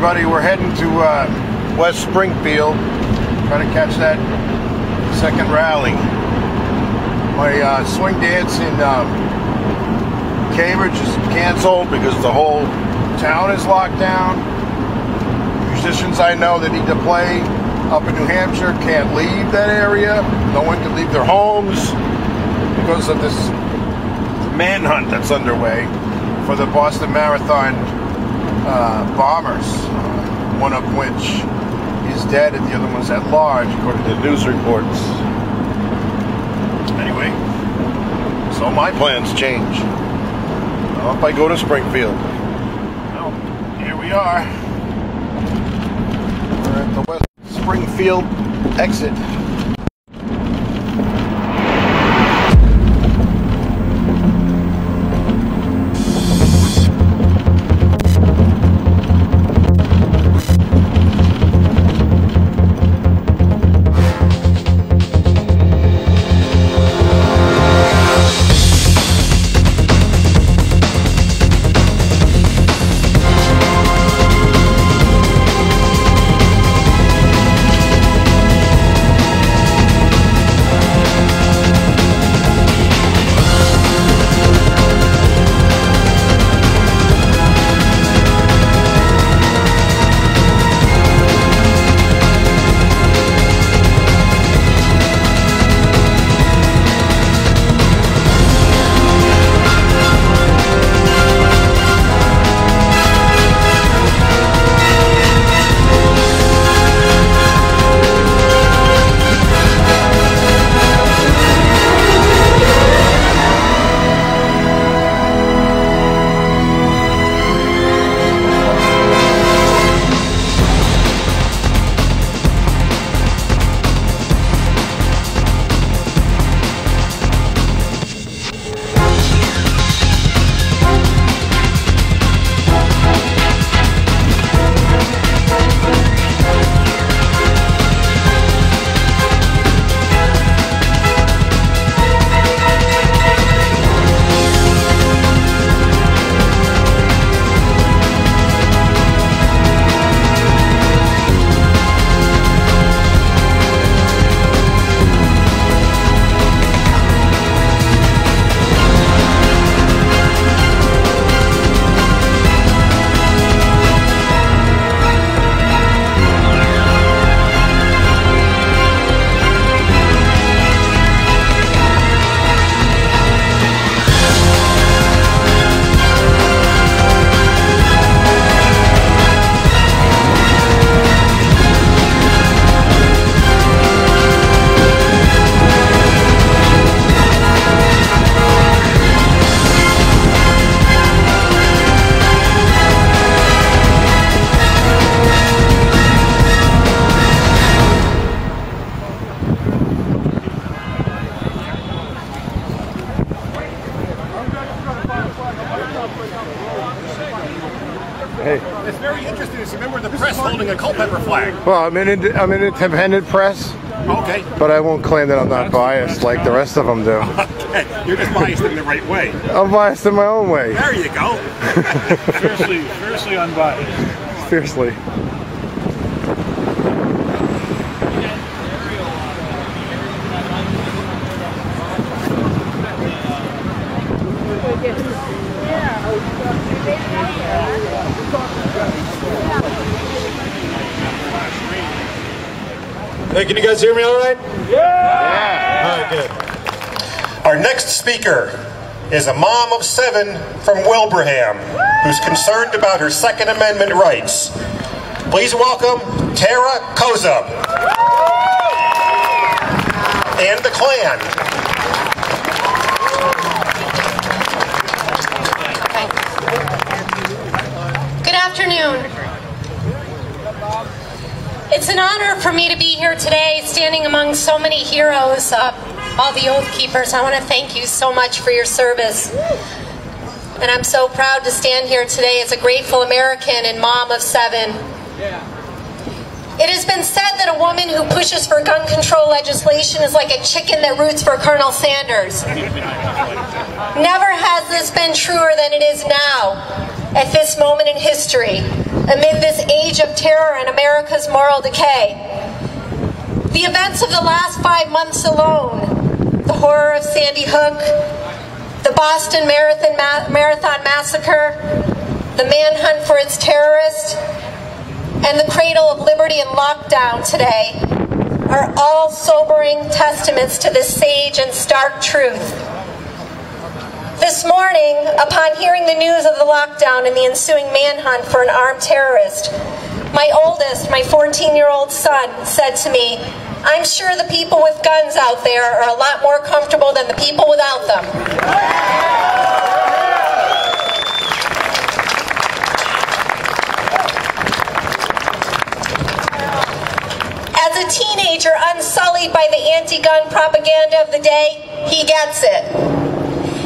everybody. We're heading to West Springfield, trying to catch that second rally. My swing dance in Cambridge is canceled because the whole town is locked down. Musicians I know that need to play up in New Hampshire can't leave that area. No one can leave their homes because of this manhunt that's underway for the Boston Marathon bombers, one of which is dead and the other one's at large, according to news reports. Anyway, so my plans change. I hope I go to Springfield. Well, here we are. We're at the West Springfield exit. Hey. It's very interesting to see a member of the press holding a Culpeper flag. Well, I'm an independent press. Okay. But I won't claim that I'm not biased like the rest of them do. Okay. You're just biased in the right way. I'm biased in my own way. There you go. Fiercely unbiased. Fiercely. Hey, can you guys hear me all right? Yeah! All right, good. Our next speaker is a mom of 7 from Wilbraham who's concerned about her Second Amendment rights. Please welcome Tara Kozub and the Klan. Good afternoon. It's an honor for me to be here today, standing among so many heroes, all the Oath Keepers. I want to thank you so much for your service. And I'm so proud to stand here today as a grateful American and mom of 7. It has been said that a woman who pushes for gun control legislation is like a chicken that roots for Colonel Sanders. Never has this been truer than it is now, at this moment in history. amid this age of terror and America's moral decay. The events of the last 5 months alone, the horror of Sandy Hook, the Boston Marathon Massacre, the manhunt for its terrorists, and the cradle of liberty and lockdown today are all sobering testaments to this sage and stark truth. This morning, upon hearing the news of the lockdown and the ensuing manhunt for an armed terrorist, my oldest, my 14-year-old son, said to me, "I'm sure the people with guns out there are a lot more comfortable than the people without them." As a teenager unsullied by the anti-gun propaganda of the day, he gets it.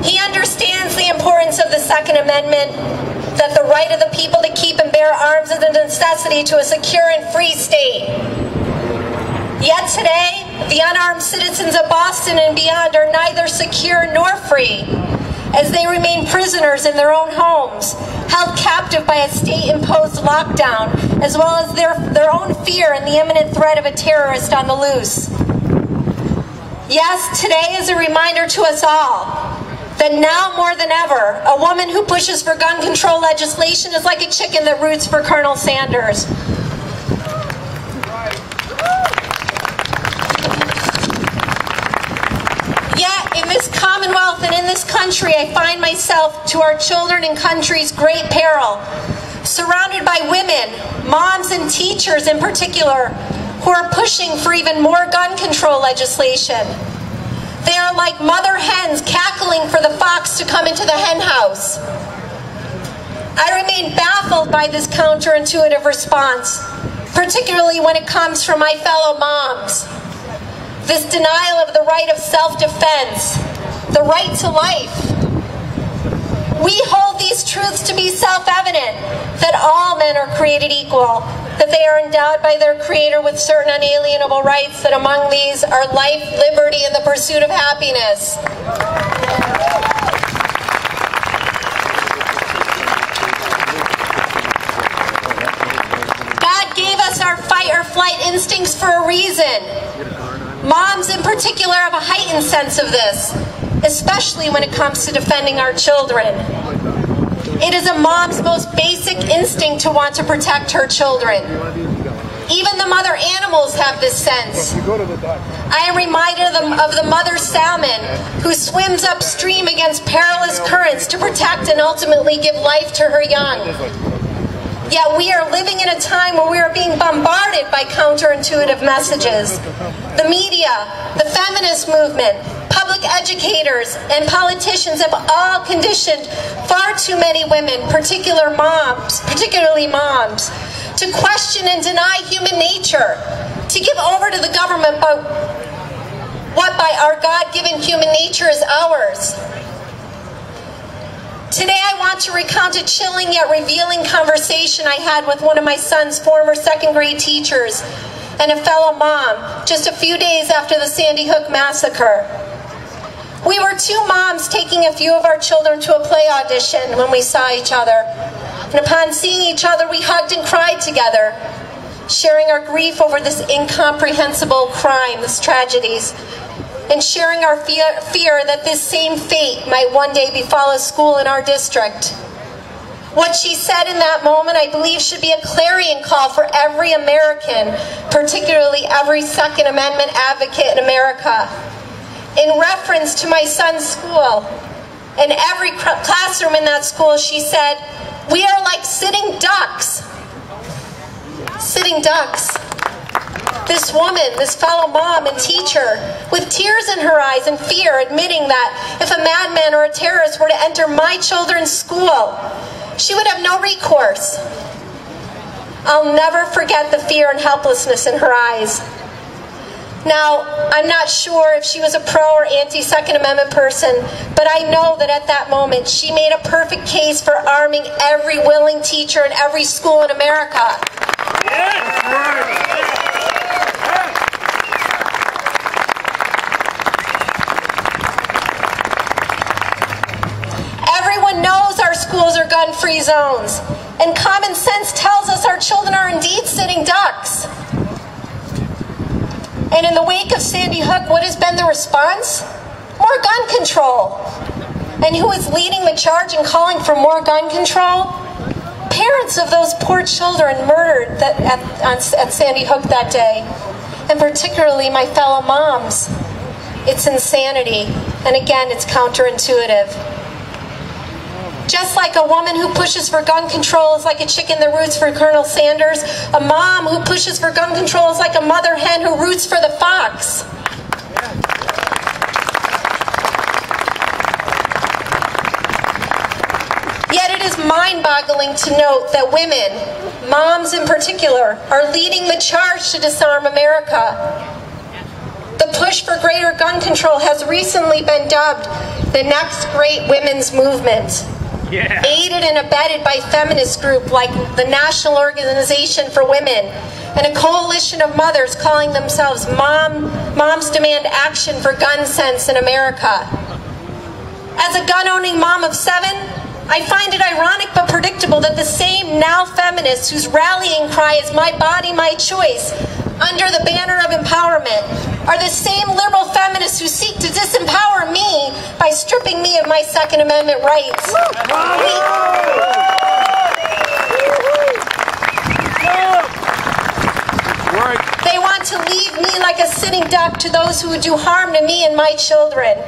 He understands the importance of the Second Amendment, that the right of the people to keep and bear arms is a necessity to a secure and free state. Yet today, the unarmed citizens of Boston and beyond are neither secure nor free, as they remain prisoners in their own homes, held captive by a state-imposed lockdown, as well as their own fear and the imminent threat of a terrorist on the loose. Yes, today is a reminder to us all that now more than ever, a woman who pushes for gun control legislation is like a chicken that roots for Colonel Sanders. Yet, in this Commonwealth and in this country, I find myself, to our children and country's great peril, surrounded by women, moms and teachers in particular, who are pushing for even more gun control legislation. They are like mother hens cackling for the fox to come into the hen house. I remain baffled by this counterintuitive response, particularly when it comes from my fellow moms. This denial of the right of self-defense, the right to life. We hold these truths to be self-evident, that all men are created equal, that they are endowed by their Creator with certain unalienable rights, that among these are life, liberty, and the pursuit of happiness. God gave us our fight or flight instincts for a reason. Moms in particular have a heightened sense of this, especially when it comes to defending our children. It is a mom's most basic instinct to want to protect her children. Even the mother animals have this sense. I am reminded of the mother salmon who swims upstream against perilous currents to protect and ultimately give life to her young. Yet we are living in a time where we are being bombarded by counterintuitive messages. The media, the feminist movement, public educators, and politicians have all conditioned far too many women, particularly moms, to question and deny human nature, to give over to the government what by our God-given human nature is ours. Today I want to recount a chilling yet revealing conversation I had with one of my son's former second grade teachers and a fellow mom just a few days after the Sandy Hook massacre. We were two moms taking a few of our children to a play audition when we saw each other. And upon seeing each other, we hugged and cried together, sharing our grief over this incomprehensible crime, these tragedies, and sharing our fear that this same fate might one day befall a school in our district. What she said in that moment, I believe, should be a clarion call for every American, particularly every Second Amendment advocate in America. In reference to my son's school, in every classroom in that school, she said, "We are like sitting ducks." Sitting ducks. This woman, this fellow mom and teacher, with tears in her eyes and fear, admitting that if a madman or a terrorist were to enter my children's school, she would have no recourse. I'll never forget the fear and helplessness in her eyes. Now, I'm not sure if she was a pro or anti-Second Amendment person, but I know that at that moment she made a perfect case for arming every willing teacher in every school in America. Everyone knows our schools are gun-free zones. And common sense tells us our children are indeed sitting ducks. And in the wake of Sandy Hook, what has been the response? More gun control. And who is leading the charge and calling for more gun control? Parents of those poor children murdered at Sandy Hook that day. And particularly my fellow moms. It's insanity. And again, it's counterintuitive. Just like a woman who pushes for gun control is like a chicken that roots for Colonel Sanders, a mom who pushes for gun control is like a mother hen who roots for the fox. Yet it is mind-boggling to note that women, moms in particular, are leading the charge to disarm America. The push for greater gun control has recently been dubbed the next great women's movement. Yeah. Aided and abetted by feminist groups like the National Organization for Women and a coalition of mothers calling themselves Moms Demand Action for Gun Sense in America. As a gun-owning mom of 7, I find it ironic but predictable that the same now feminists whose rallying cry is "my body, my choice" under the banner of empowerment are the same liberal feminists who seek to disempower me by stripping me of my Second Amendment rights. They want to leave me like a sitting duck to those who would do harm to me and my children.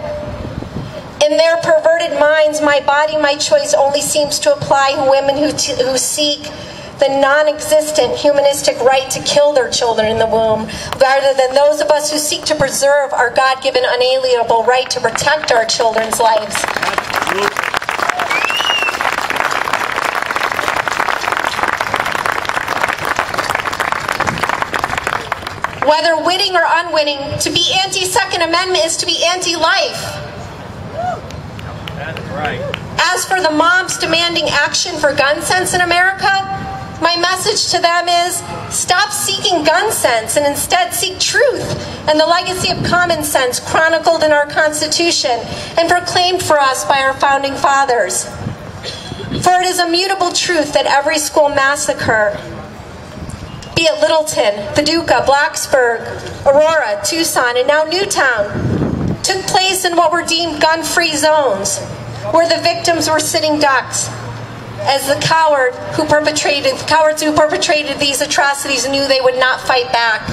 In their perverted minds, my body, my choice only seems to apply to women who seek the non-existent humanistic right to kill their children in the womb, rather than those of us who seek to preserve our God-given unalienable right to protect our children's lives. Whether witting or unwitting, to be anti-Second Amendment is to be anti-life. That's right. As for the moms demanding action for gun sense in America, my message to them is, stop seeking gun sense and instead seek truth and the legacy of common sense chronicled in our Constitution and proclaimed for us by our founding fathers. For it is a mutable truth that every school massacre, be it Littleton, Paducah, Blacksburg, Aurora, Tucson, and now Newtown, took place in what were deemed gun-free zones, where the victims were sitting ducks, as the cowards who perpetrated these atrocities knew they would not fight back.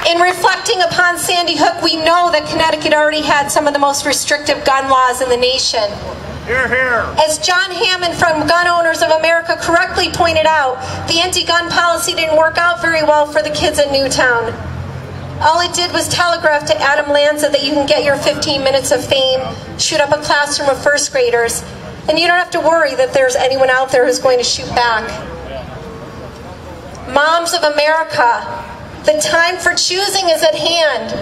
In reflecting upon Sandy Hook, we know that Connecticut already had some of the most restrictive gun laws in the nation. Hear, hear. As John Hammond from Gun Owners of America correctly pointed out, the anti-gun policy didn't work out very well for the kids in Newtown. All it did was telegraph to Adam Lanza that you can get your 15 minutes of fame, shoot up a classroom of first graders, and you don't have to worry that there's anyone out there who's going to shoot back. Moms of America, the time for choosing is at hand.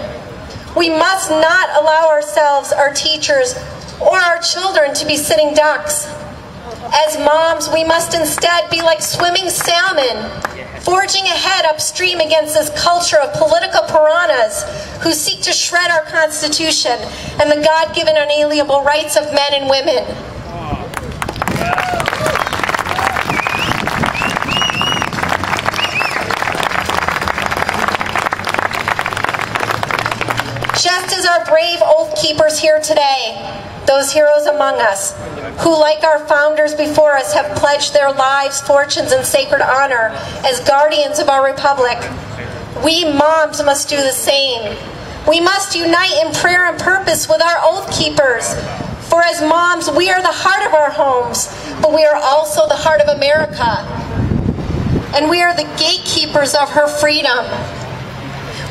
We must not allow ourselves, our teachers, or our children to be sitting ducks. As moms, we must instead be like swimming salmon, forging ahead upstream against this culture of political piranhas who seek to shred our Constitution and the God-given unalienable rights of men and women. Just as our brave oath keepers here today, those heroes among us, who like our founders before us have pledged their lives, fortunes, and sacred honor as guardians of our republic, we moms must do the same. We must unite in prayer and purpose with our oath keepers. For as moms, we are the heart of our homes, but we are also the heart of America. And we are the gatekeepers of her freedom.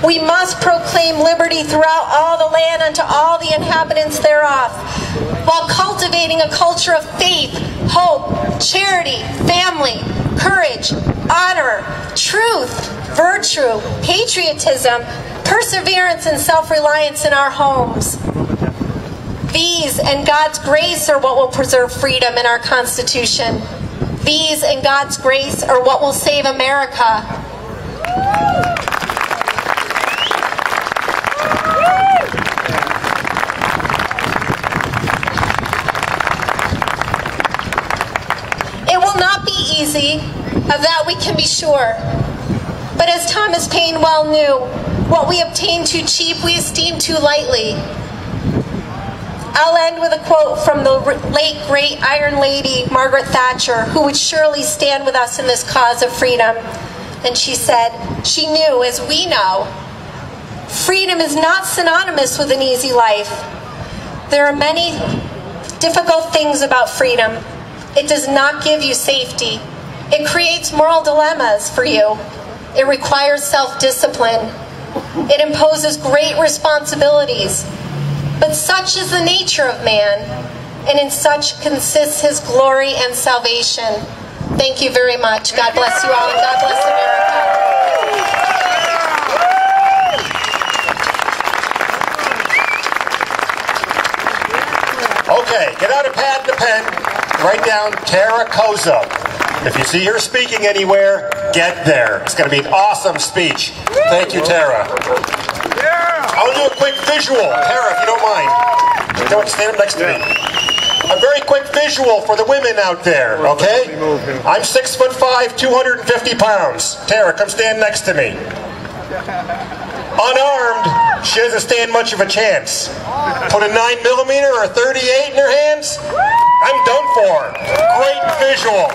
We must proclaim liberty throughout all the land unto all the inhabitants thereof, while cultivating a culture of faith, hope, charity, family, courage, honor, truth, virtue, patriotism, perseverance, and self-reliance in our homes. These and God's grace are what will preserve freedom in our Constitution. These and God's grace are what will save America. not be easy, of that we can be sure. But as Thomas Paine well knew, what we obtain too cheap, we esteem too lightly. I'll end with a quote from the late, great Iron Lady, Margaret Thatcher, who would surely stand with us in this cause of freedom. And she said, she knew, as we know, freedom is not synonymous with an easy life. There are many difficult things about freedom. It does not give you safety. It creates moral dilemmas for you. It requires self-discipline. It imposes great responsibilities. But such is the nature of man, and in such consists his glory and salvation. Thank you very much. God bless you all, and God bless America. Okay, get out a pad and a pen. Write down Tara Kozub. If you see her speaking anywhere, get there. It's going to be an awesome speech. Thank you, Tara. I want to do a quick visual. Tara, if you don't mind. Don't stand up next to me. A very quick visual for the women out there, okay? I'm 6'5", 250 pounds. Tara, come stand next to me. Unarmed, she doesn't stand much of a chance. Put a 9mm or a 38 in her hands, I'm done for. Great visual.